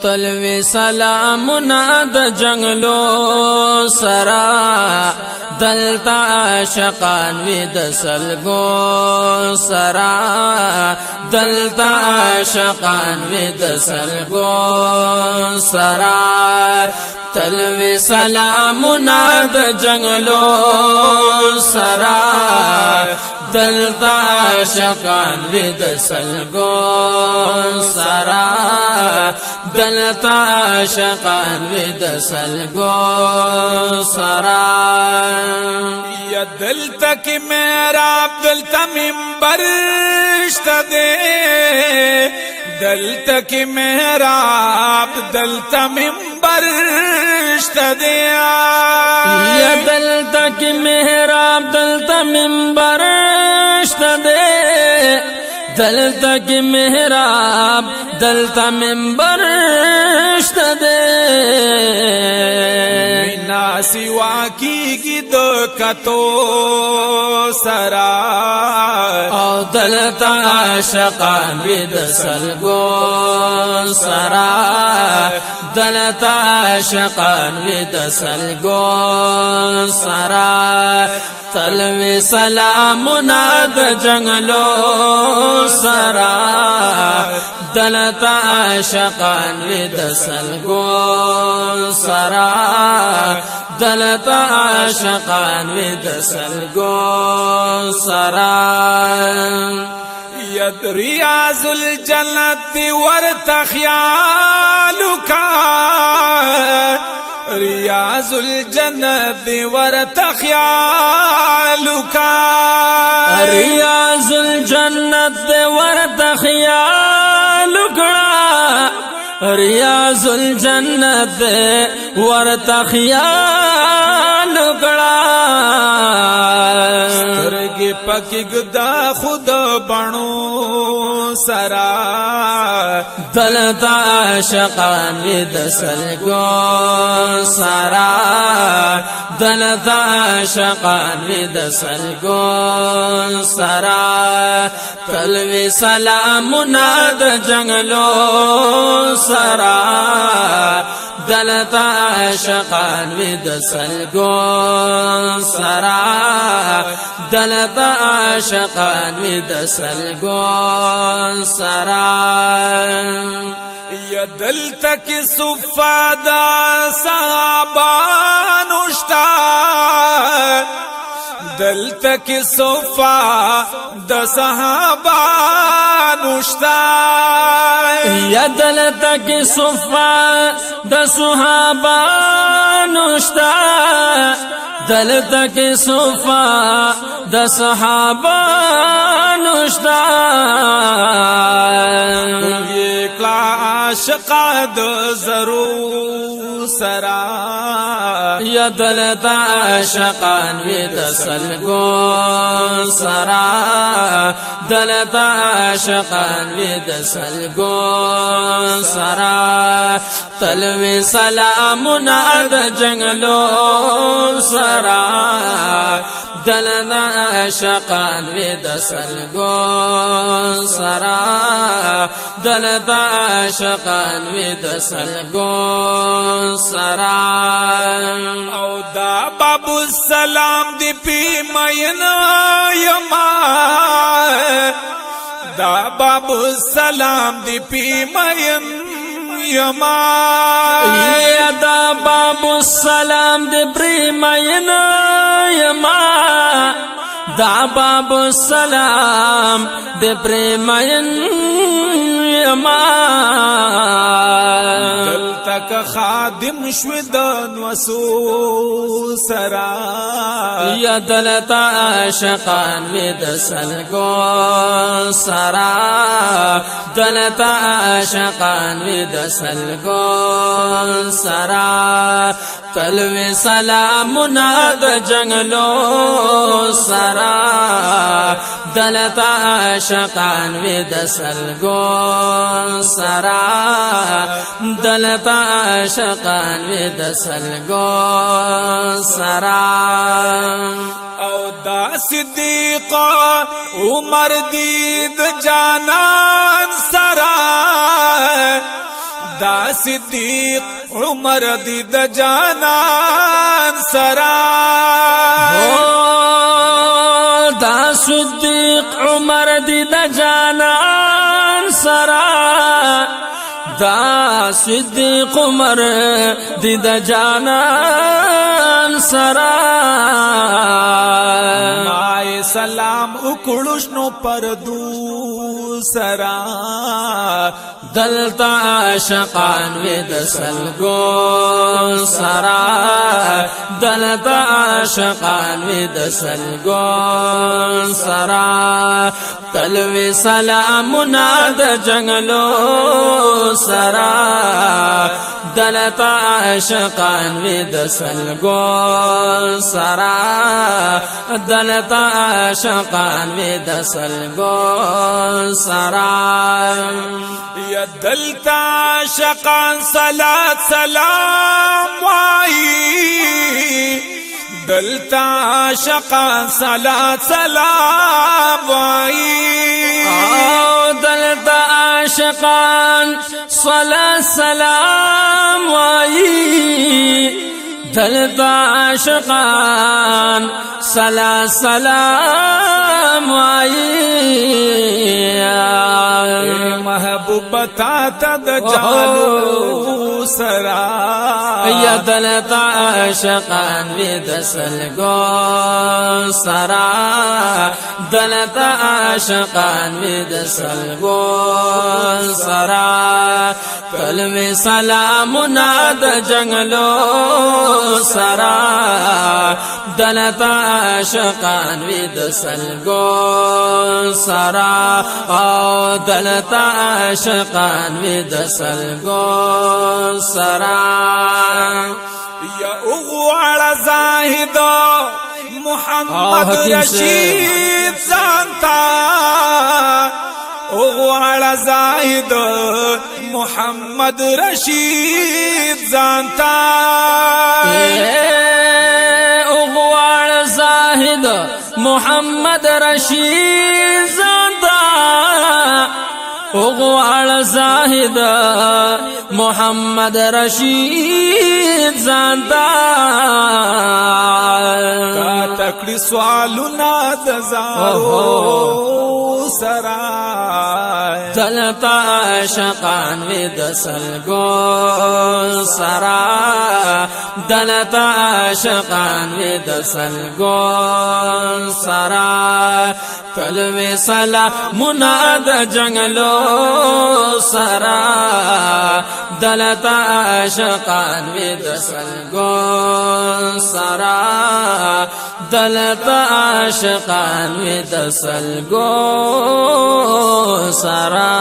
تلوي سلامنا د جنگلو سرا دلتا عاشقان وی د سلگو سرا دلتا عاشقان وی د سلگو سرا تلوي سلامنا د جنگلو سرا دلتا عاشقان وی د سلگو سرا دلتا عاشقان وی د سلگو سرا یا دلتا کی محراب دلتا منبر شتا دے دلتا کی محراب دلتا منبر شتا دے یا دلتا کی محراب دلتا منبر شتا دے دلتا کی محراب دلتا منبر شتا دے مینا سوا کی دو کتو سرا او دلتا عاشقان وی د سلگو سرا دلتا عاشقان وی د سلگو سرا تلوي سلامنا د جنگلو سرا دلتا عاشقان وی د سلگو سرا دلتا عاشقان وی د سلگو سرا ید ریاض الجنت ورت خیالک ریاض الجنت ورت خیالک ریاض الجنت ورت خیالک ریاض الجنت ورت خیالک سترگی پکی گدا خود بنو سرا دلتا عاشقان وی د سلگو سرا دلتا عاشقان وی د سلگو سرا تلوي سلامنا د جنگلو سرا دلتا عاشقان وی د سلگو سرا دلتا عاشقان وی د سلگو سرا یا دلتا کی صفادا صحابان اشتا دلتا کی صفا د صحابان اشتا یا دلتا کی صفا د صحابان اشتا دلتا کی صفا د صحابان اشتا عاشقا د زرو سرا یا دلتا عاشقان وی د سلگو سرا دلتا عاشقان وی د سلگو سرا تلوي سلامنا د جنگلو سرا دلتا عاشقان وی د سلگو سرا دلتا عاشقان وی د سلگو سرا او دا بابو السلام دی پی مینا یما دا بابو السلام دی پی مین یما یا دا بابو السلام دی پی مینا یما دا بابو السلام دی پی مین یما دلتا کا خادم شودن وسو سرا یا دلتا عاشقان وی د سلگو سرا دلتا عاشقان وی د سلگو سرا تلوي سلامنا د جنگلو سرا دلتا عاشقان وی د سلگو سرا دلتا عاشقان وی د سلگو سرا او دا صدیق عمر دید جانان سرا دا صدیق عمر دی د جانان سرا دا صدیق عمر دی د جانان سرا دا صدیق عمر دی د جانان سرا مای سلام اکړوش نو پردو سرا دلتا عاشقان وید سلگو سرا دلتا عاشقان وید سلگو سرا تلوی سلامنا د جنگلو سرا دلتا عاشقان وید سلگو سرا دلتا عاشقان وید سلگو سرا یا دلتا عاشقان صلات سلام وائی دلتا عاشقان صلات سلام وائی دلتا عاشقان صلات سلام وائی دلتا عاشقان صلات سلام وائی محبوب تا د جانو سرا یا دلتا عاشقان وید سلگو سرا دلتا عاشقان وید سلگو سرا کلمی سلامنا د جنگلو سرا دلتا عاشقان وید سلگو سرا او دلتا عاشقان وید سلگو سرا یا اغوار زاہد محمد رشید زانتا اغوار زاہد محمد رشید زانتا اغوار زاہد محمد رشید زانتا اغوار زاہد محمد رشید زانتا تکڑی سوالنا دزارو سرا دلتا عاشقان وید سلگو سرا دلتا عاشقان وید سلگو سرا کلوی سلامنا د جنگلو سرا دلتا عاشقان وید سلگو سرا دلتا عاشقان وید سلگو سرا